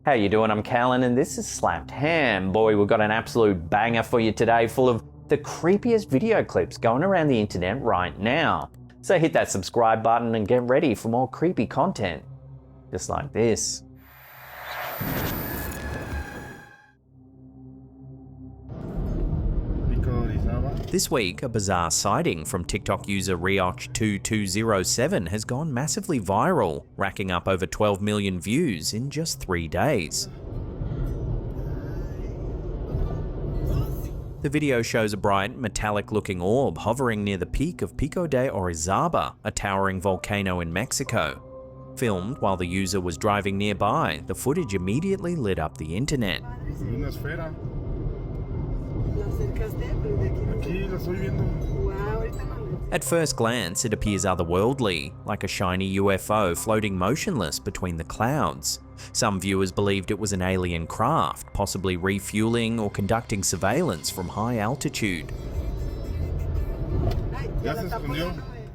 How you doing? I'm Callan and this is Slapped Ham. Boy, we've got an absolute banger for you today, full of the creepiest video clips going around the internet right now. So hit that subscribe button and get ready for more creepy content. Just like this. This week, a bizarre sighting from TikTok user Rioch2207 has gone massively viral, racking up over 12 million views in just 3 days. The video shows a bright, metallic-looking orb hovering near the peak of Pico de Orizaba, a towering volcano in Mexico. Filmed while the user was driving nearby, the footage immediately lit up the internet. At first glance, it appears otherworldly, like a shiny UFO floating motionless between the clouds. Some viewers believed it was an alien craft, possibly refueling or conducting surveillance from high altitude.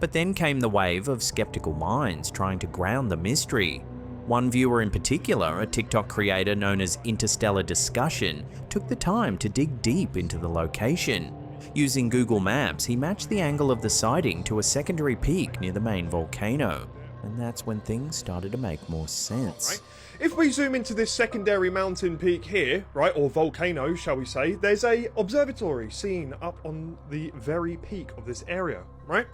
But then came the wave of skeptical minds trying to ground the mystery. One viewer in particular, a TikTok creator known as Interstellar Discussion, took the time to dig deep into the location. Using Google Maps, he matched the angle of the sighting to a secondary peak near the main volcano. And that's when things started to make more sense. Right. If we zoom into this secondary mountain peak here, right, or volcano, shall we say, there's a observatory seen up on the very peak of this area, right?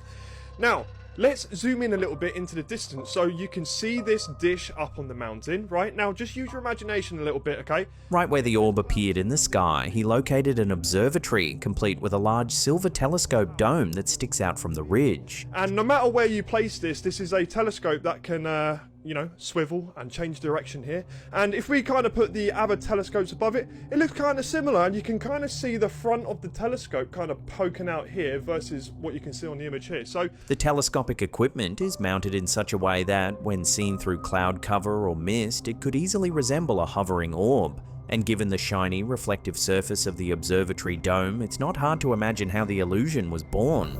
Now, let's zoom in a little bit into the distance so you can see this dish up on the mountain, right? Now, just use your imagination a little bit, okay? Right where the orb appeared in the sky, he located an observatory complete with a large silver telescope dome that sticks out from the ridge. And no matter where you place this is a telescope that can, swivel and change direction here. And if we kind of put the other telescopes above it, it looks kind of similar, and you can kind of see the front of the telescope kind of poking out here versus what you can see on the image here. So the telescopic equipment is mounted in such a way that, when seen through cloud cover or mist, it could easily resemble a hovering orb. And given the shiny, reflective surface of the observatory dome, it's not hard to imagine how the illusion was born.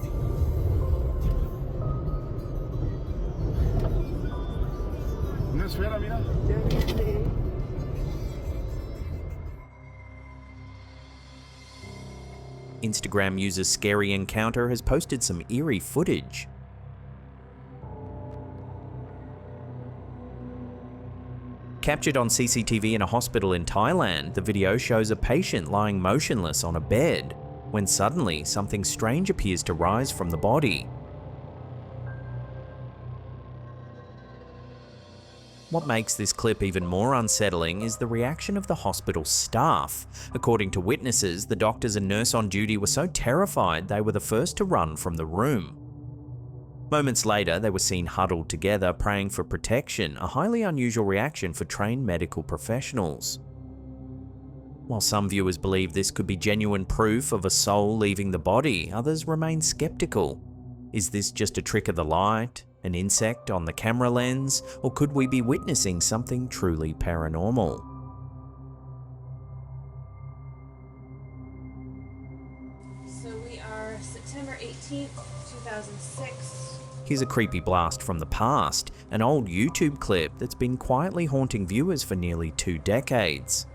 Instagram user Scary Encounter has posted some eerie footage. Captured on CCTV in a hospital in Thailand, the video shows a patient lying motionless on a bed, when suddenly something strange appears to rise from the body. What makes this clip even more unsettling is the reaction of the hospital staff. According to witnesses, the doctors and nurse on duty were so terrified they were the first to run from the room. Moments later, they were seen huddled together, praying for protection, a highly unusual reaction for trained medical professionals. While some viewers believe this could be genuine proof of a soul leaving the body, others remain skeptical. Is this just a trick of the light? An insect on the camera lens, or could we be witnessing something truly paranormal? So we are September 18th, 2006. Here's a creepy blast from the past, an old YouTube clip that's been quietly haunting viewers for nearly 2 decades.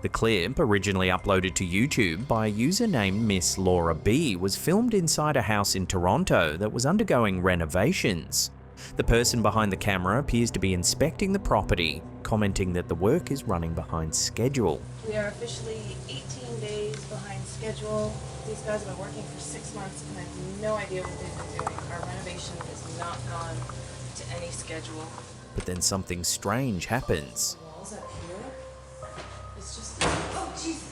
The clip, originally uploaded to YouTube by a user named Miss Laura B, was filmed inside a house in Toronto that was undergoing renovations. The person behind the camera appears to be inspecting the property, commenting that the work is running behind schedule. We are officially 18 days behind schedule. These guys have been working for 6 months and I have no idea what they've been doing. Our renovation has not gone to any schedule. But then something strange happens. Walls up here. It's just, oh Jesus!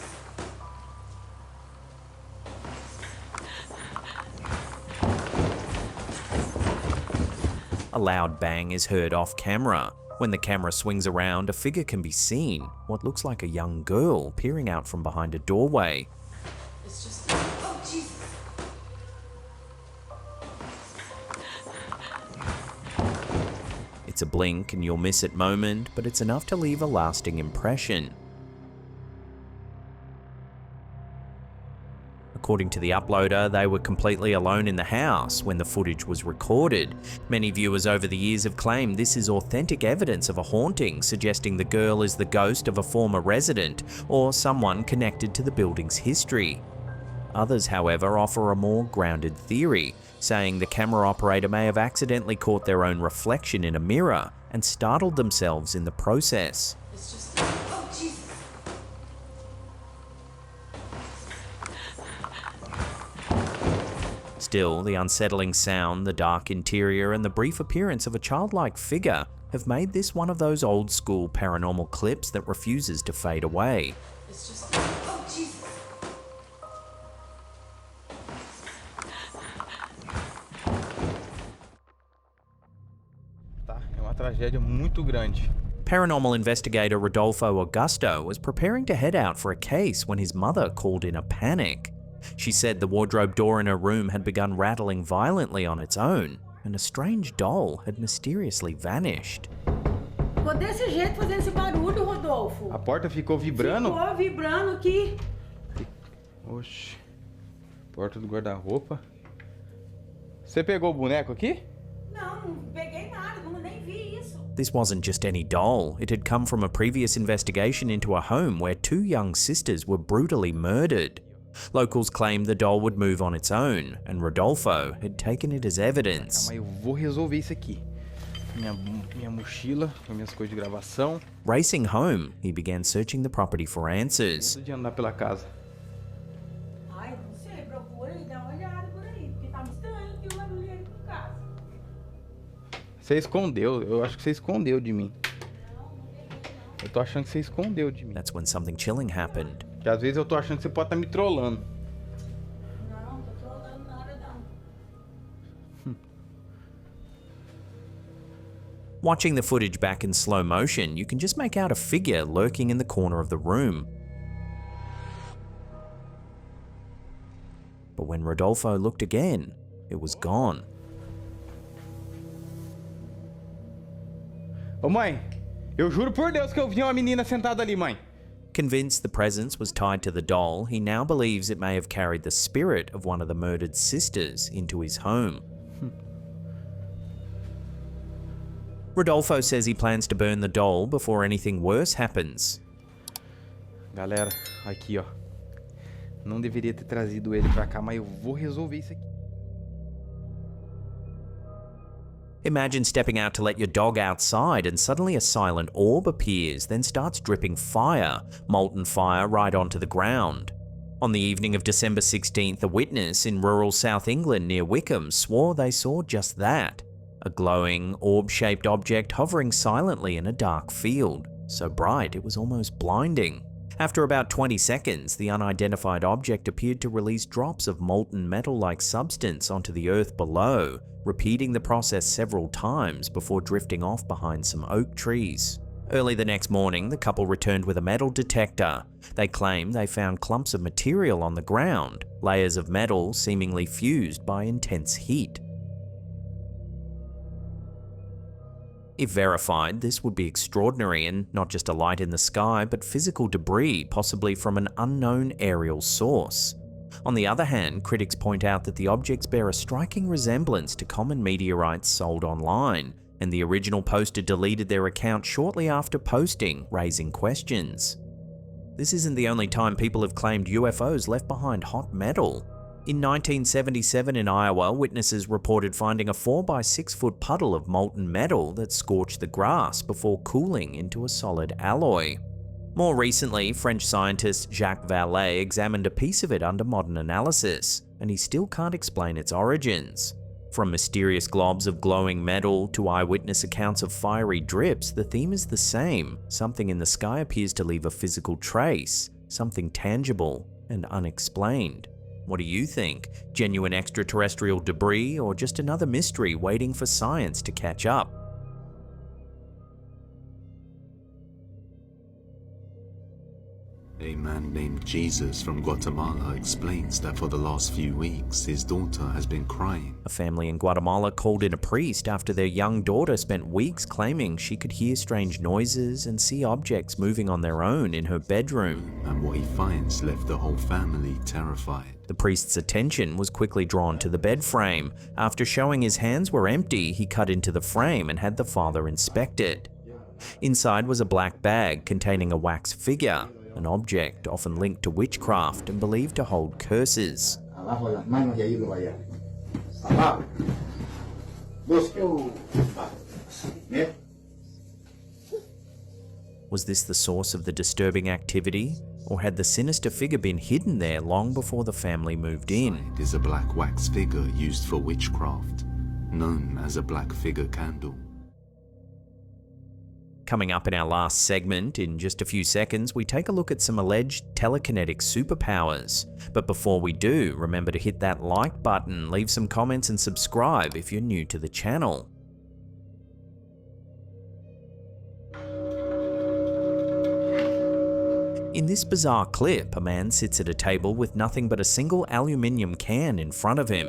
A loud bang is heard off camera. When the camera swings around, a figure can be seen, what looks like a young girl peering out from behind a doorway. It's just, oh Jesus! It's a blink and you'll miss it moment, but it's enough to leave a lasting impression. According to the uploader, they were completely alone in the house when the footage was recorded. Many viewers over the years have claimed this is authentic evidence of a haunting, suggesting the girl is the ghost of a former resident or someone connected to the building's history. Others, however, offer a more grounded theory, saying the camera operator may have accidentally caught their own reflection in a mirror and startled themselves in the process. It's just, oh Jesus. Still, the unsettling sound, the dark interior, and the brief appearance of a childlike figure have made this one of those old-school paranormal clips that refuses to fade away. It's just, oh Jesus. Tá, é uma tragédia muito grande. Paranormal investigator Rodolfo Augusto was preparing to head out for a case when his mother called in a panic. She said the wardrobe door in her room had begun rattling violently on its own, and a strange doll had mysteriously vanished. Ficou desse jeito fazendo esse barulho, Rodolfo. A porta ficou vibrando? Ficou vibrando aqui. Oxe. Porta do guarda-roupa. Você pegou o boneco aqui? Não, não peguei nada, nem vi isso. This wasn't just any doll. It had come from a previous investigation into a home where two young sisters were brutally murdered. Locals claimed the doll would move on its own, and Rodolfo had taken it as evidence. Calma aí, eu vou resolver isso aqui. Minha mochila, com minhas coisas de gravação. Racing home, he began searching the property for answers. Antes de andar pela casa. Ai, não sei, procura e dá uma olhada por aí, porque tá estranho que o barulho aí por casa. Você escondeu, eu acho que você escondeu de mim. Não peguei não. Eu tô achando que você escondeu de mim. That's when something chilling happened. Porque às vezes eu tô achando que você pode estar me trollando. Não, tô trolando nada não. Watching the footage back in slow motion, you can just make out a figure lurking in the corner of the room. But when Rodolfo looked again, it was gone. Ô mãe, eu juro por Deus que eu vi uma menina sentada ali, mãe. Convinced the presence was tied to the doll, he now believes it may have carried the spirit of one of the murdered sisters into his home. Rodolfo says he plans to burn the doll before anything worse happens. Galera, aqui ó. Não deveria ter trazido ele pra cá, mas eu vou resolver isso aqui. Imagine stepping out to let your dog outside and suddenly a silent orb appears, then starts dripping fire, molten fire, right onto the ground. On the evening of December 16th, a witness in rural South England near Wickham swore they saw just that. A glowing, orb-shaped object hovering silently in a dark field, so bright it was almost blinding. After about 20 seconds, the unidentified object appeared to release drops of molten metal-like substance onto the earth below, repeating the process several times before drifting off behind some oak trees. Early the next morning, the couple returned with a metal detector. They claim they found clumps of material on the ground, layers of metal seemingly fused by intense heat. If verified, this would be extraordinary and not just a light in the sky, but physical debris, possibly from an unknown aerial source. On the other hand, critics point out that the objects bear a striking resemblance to common meteorites sold online, and the original poster deleted their account shortly after posting, raising questions. This isn't the only time people have claimed UFOs left behind hot metal. In 1977 in Iowa, witnesses reported finding a 4 by 6 foot puddle of molten metal that scorched the grass before cooling into a solid alloy. More recently, French scientist Jacques Vallée examined a piece of it under modern analysis, and he still can't explain its origins. From mysterious globs of glowing metal to eyewitness accounts of fiery drips, the theme is the same. Something in the sky appears to leave a physical trace, something tangible and unexplained. What do you think? Genuine extraterrestrial debris or just another mystery waiting for science to catch up? A man named Jesus from Guatemala explains that for the last few weeks, his daughter has been crying. A family in Guatemala called in a priest after their young daughter spent weeks claiming she could hear strange noises and see objects moving on their own in her bedroom. And what he finds left the whole family terrified. The priest's attention was quickly drawn to the bed frame. After showing his hands were empty, he cut into the frame and had the father inspect it. Inside was a black bag containing a wax figure, an object often linked to witchcraft and believed to hold curses. Abajo las manos y ahí lo vaya. Abajo. Busque. Mira. Was this the source of the disturbing activity? Or had the sinister figure been hidden there long before the family moved in? It is a black wax figure used for witchcraft, known as a black figure candle. Coming up in our last segment, in just a few seconds, we take a look at some alleged telekinetic superpowers. But before we do, remember to hit that like button, leave some comments and subscribe if you're new to the channel. In this bizarre clip, a man sits at a table with nothing but a single aluminium can in front of him.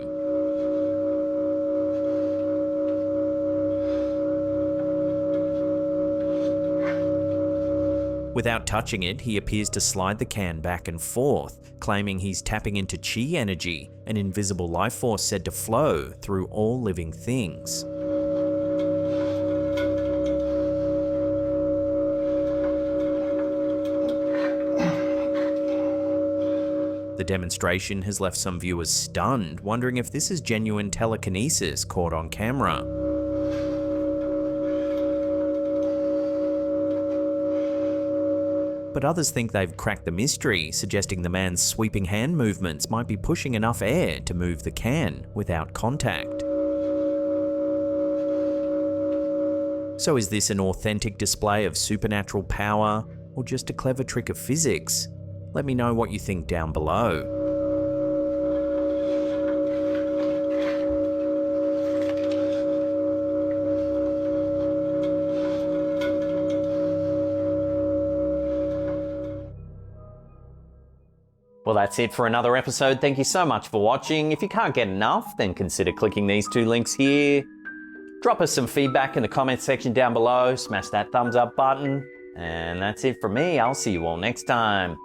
Without touching it, he appears to slide the can back and forth, claiming he's tapping into chi energy, an invisible life force said to flow through all living things. The demonstration has left some viewers stunned, wondering if this is genuine telekinesis caught on camera. But others think they've cracked the mystery, suggesting the man's sweeping hand movements might be pushing enough air to move the can without contact. So is this an authentic display of supernatural power, or just a clever trick of physics? Let me know what you think down below. Well, that's it for another episode. Thank you so much for watching. If you can't get enough, then consider clicking these two links here. Drop us some feedback in the comment section down below. Smash that thumbs up button. And that's it from me. I'll see you all next time.